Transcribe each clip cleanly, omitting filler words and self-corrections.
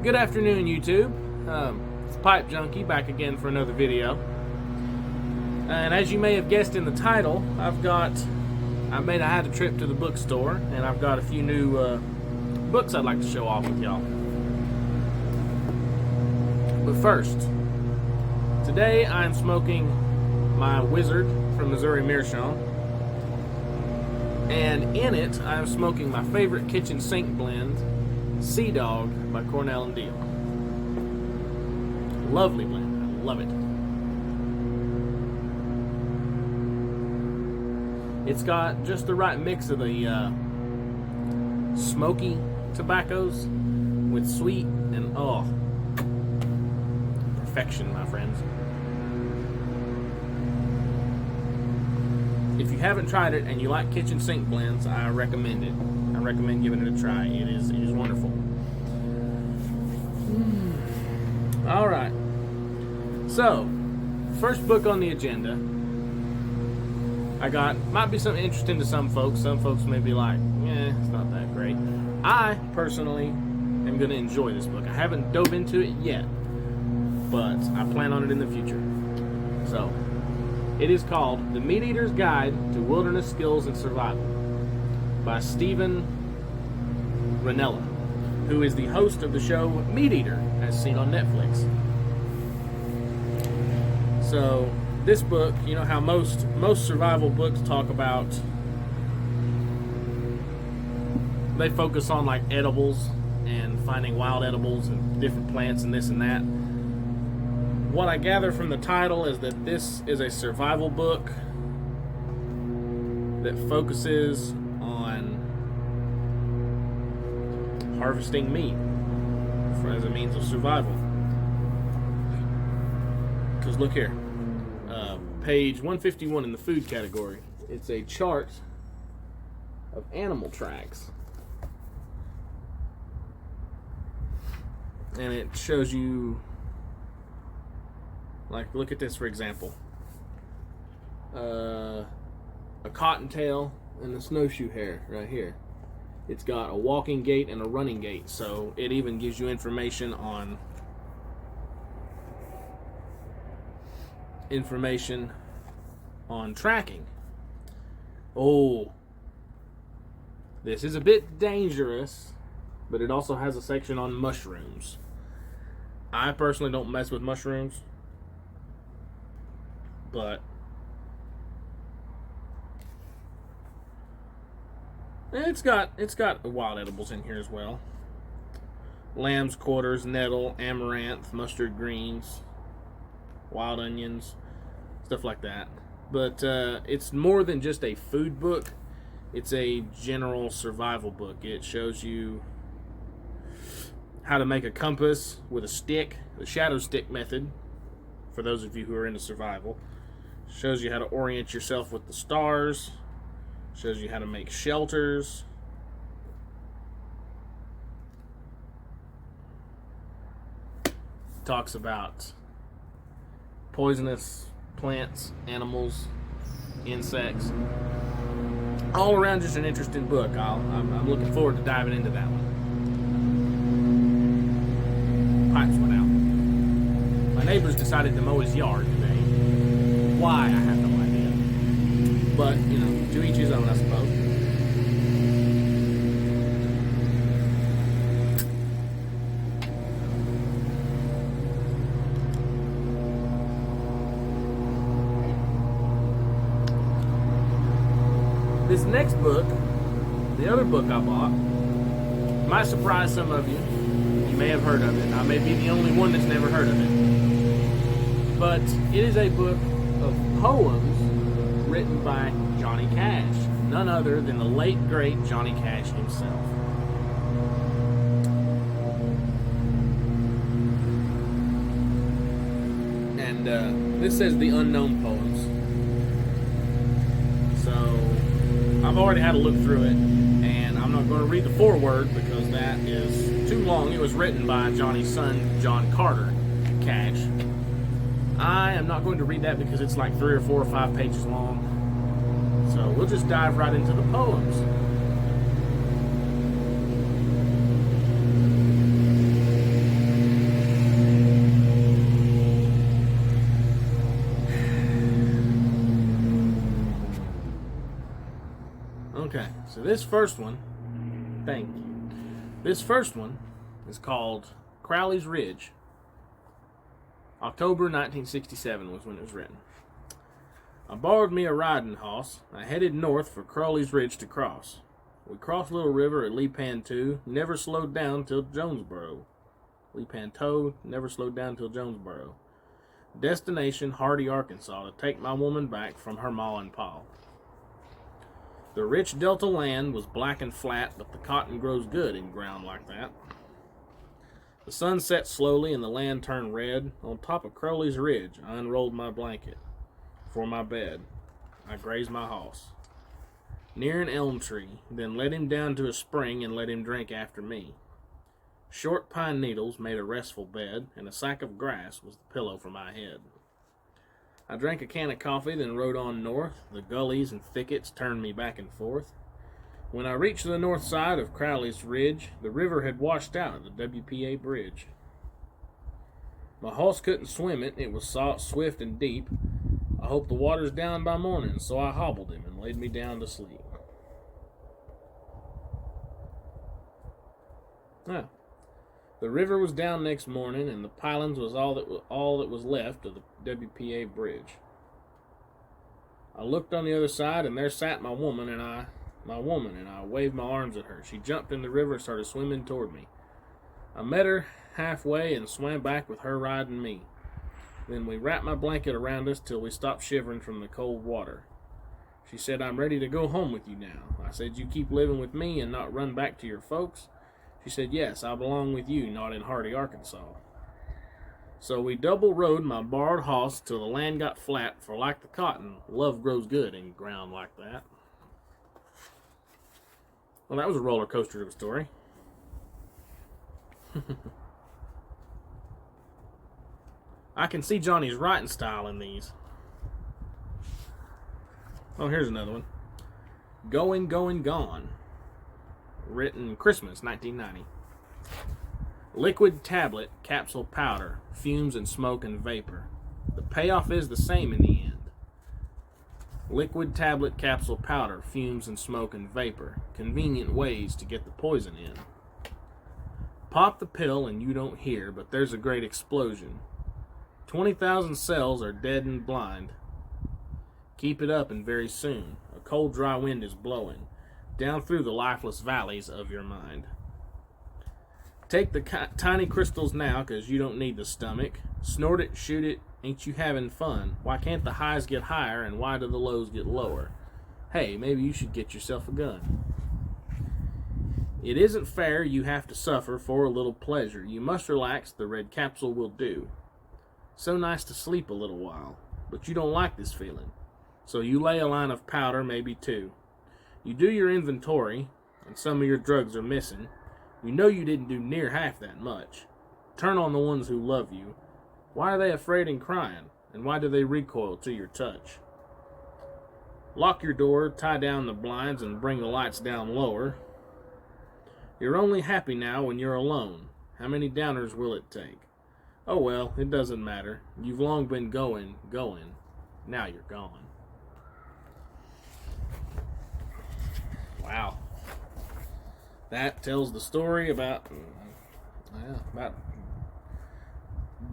Good afternoon, YouTube. It's Pipe Junkie back again for another video. And as you may have guessed in the title, I had a trip to the bookstore, and I've got a few new books I'd like to show off with y'all. But first, today I'm smoking my Wizard from Missouri Meerschaum, and in it I'm smoking my favorite kitchen sink blend, Sea Dog by Cornell and Deal. Lovely blend. I love it. It's got just the right mix of the smoky tobaccos with sweet and perfection, my friends. If you haven't tried it and you like kitchen sink blends, I recommend it. I recommend giving it a try. It is wonderful. Alright. So, first book on the agenda might be something interesting to some folks. Some folks may be like, it's not that great. I personally am going to enjoy this book. I haven't dove into it yet, but I plan on it in the future. So, it is called The Meat Eater's Guide to Wilderness Skills and Survival by Stephen Ranella, who is the host of the show Meat Eater, as seen on Netflix. So, this book, you know how most survival books talk about, they focus on like edibles and finding wild edibles and different plants and this and that. What I gather from the title is that this is a survival book that focuses on harvesting meat as a means of survival. Because look here, page 151 in the food category. It's a chart of animal tracks. And it shows you, like, look at this for example. A cottontail and a snowshoe hare right here. It's got a walking gait and a running gait, so it even gives you information on tracking. Oh, this is a bit dangerous, but it also has a section on mushrooms. I personally don't mess with mushrooms, but it's got wild edibles in here as well. Lamb's quarters, nettle, amaranth, mustard greens, wild onions, stuff like that. But it's more than just a food book. It's a general survival book. It shows you how to make a compass with a stick, the shadow stick method, for those of you who are into survival. Shows you how to orient yourself with the stars. Shows you how to make shelters. Talks about poisonous plants, animals, insects. All around just an interesting book. I'm looking forward to diving into that one. Pipes went out. My neighbors decided to mow his yard today. Why, I have no idea. But, to each his own, I suppose. This next book, the other book I bought, might surprise some of you. You may have heard of it. I may be the only one that's never heard of it. But it is a book of poems written by Johnny Cash, none other than the late, great Johnny Cash himself. And this says the unknown poems. So I've already had a look through it, and I'm not going to read the foreword because that is too long. It was written by Johnny's son, John Carter Cash. I am not going to read that because it's like 3 or 4 or 5 pages long. So we'll just dive right into the poems. Okay, so this first one, thank you. This first one is called Crowley's Ridge. October 1967 was when it was written. I borrowed me a riding hoss. I headed north for Crowley's Ridge to cross. We crossed Little River at Lepanto, never slowed down till Jonesboro. Lepanto, never slowed down till Jonesboro. Destination, Hardy, Arkansas, to take my woman back from her ma and pa. The rich Delta land was black and flat, but the cotton grows good in ground like that. The sun set slowly and the land turned red. On top of Crowley's Ridge, I unrolled my blanket. For my bed, I grazed my hoss. Near an elm tree, then led him down to a spring and let him drink after me. Short pine needles made a restful bed, and a sack of grass was the pillow for my head. I drank a can of coffee, then rode on north. The gullies and thickets turned me back and forth. When I reached the north side of Crowley's Ridge, the river had washed out at the WPA bridge. My horse couldn't swim it. It was swift and deep. I hoped the water's down by morning, so I hobbled him and laid me down to sleep. Now, the river was down next morning, and the pilings was all that was left of the WPA bridge. I looked on the other side, and there sat my woman, and I waved my arms at her. She jumped in the river and started swimming toward me. I met her halfway and swam back with her riding me. Then we wrapped my blanket around us till we stopped shivering from the cold water. She said, "I'm ready to go home with you now." I said, "You keep living with me and not run back to your folks?" She said, "Yes, I belong with you, not in Hardy, Arkansas." So we double rode my borrowed hoss till the land got flat, for like the cotton, love grows good in ground like that. Well, that was a roller coaster of a story. I can see Johnny's writing style in these. Oh, here's another one. Going, Going, Gone. Written Christmas, 1990. Liquid tablet, capsule powder, fumes and smoke and vapor. The payoff is the same in the end. Liquid tablet, capsule powder, fumes and smoke and vapor. Convenient ways to get the poison in. Pop the pill and you don't hear, but there's a great explosion. 20,000 cells are dead and blind. Keep it up and very soon, a cold dry wind is blowing down through the lifeless valleys of your mind. Take the tiny crystals now, 'cause you don't need the stomach. Snort it, shoot it, ain't you having fun? Why can't the highs get higher and why do the lows get lower? Hey, maybe you should get yourself a gun. It isn't fair you have to suffer for a little pleasure. You must relax, the red capsule will do. So nice to sleep a little while, but you don't like this feeling. So you lay a line of powder, maybe two. You do your inventory, and some of your drugs are missing. You know you didn't do near half that much. Turn on the ones who love you. Why are they afraid and crying? And why do they recoil to your touch? Lock your door, tie down the blinds, and bring the lights down lower. You're only happy now when you're alone. How many downers will it take? Oh well, it doesn't matter. You've long been going. Now you're gone. Wow. That tells the story about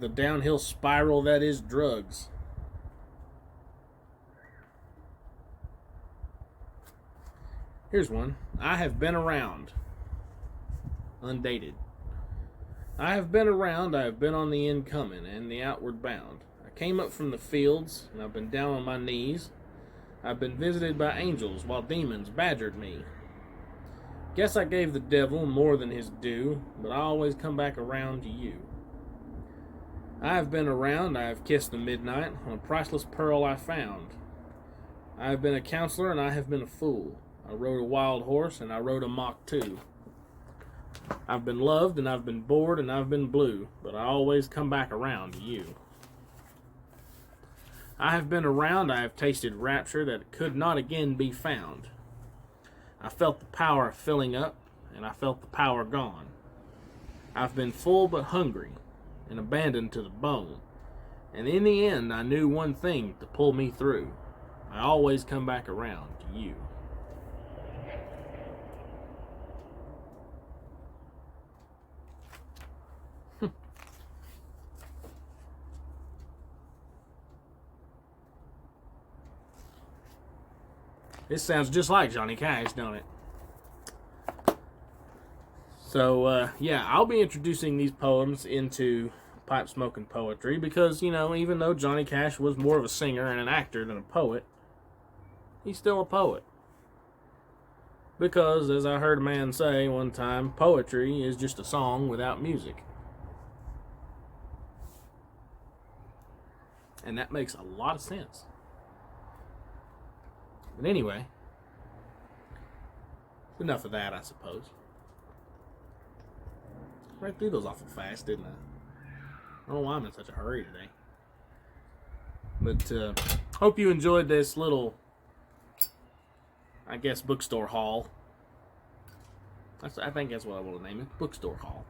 the downhill spiral that is drugs. Here's one. I have been around. Undated. I have been around, I have been on the incoming and the outward bound. I came up from the fields, and I've been down on my knees. I've been visited by angels while demons badgered me. Guess I gave the devil more than his due, but I always come back around to you. I have been around, I have kissed the midnight on a priceless pearl I found. I have been a counselor and I have been a fool. I rode a wild horse and I rode a Mach 2. I've been loved and I've been bored and I've been blue, but I always come back around to you. I have been around, I have tasted rapture that could not again be found. I felt the power filling up, and I felt the power gone. I've been full but hungry, and abandoned to the bone. And in the end, I knew one thing to pull me through. I always come back around to you. This sounds just like Johnny Cash, don't it? So, yeah, I'll be introducing these poems into pipe smoking poetry because, you know, even though Johnny Cash was more of a singer and an actor than a poet, he's still a poet. Because, as I heard a man say one time, poetry is just a song without music. And that makes a lot of sense. But anyway, enough of that, I suppose. Right through those awful fast, didn't I? I don't know why I'm in such a hurry today. But hope you enjoyed this little, I guess, bookstore haul. I think that's what I want to name it, bookstore haul.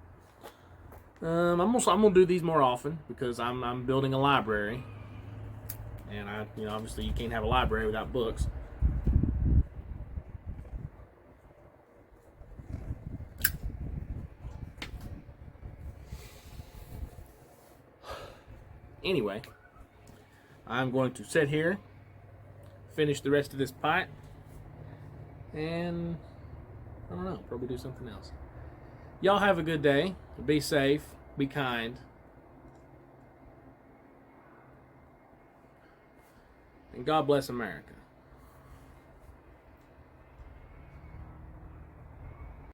I'm gonna do these more often because I'm building a library, and obviously you can't have a library without books. Anyway, I'm going to sit here, finish the rest of this pipe, and I don't know, probably do something else. Y'all have a good day. Be safe. Be kind. And God bless America.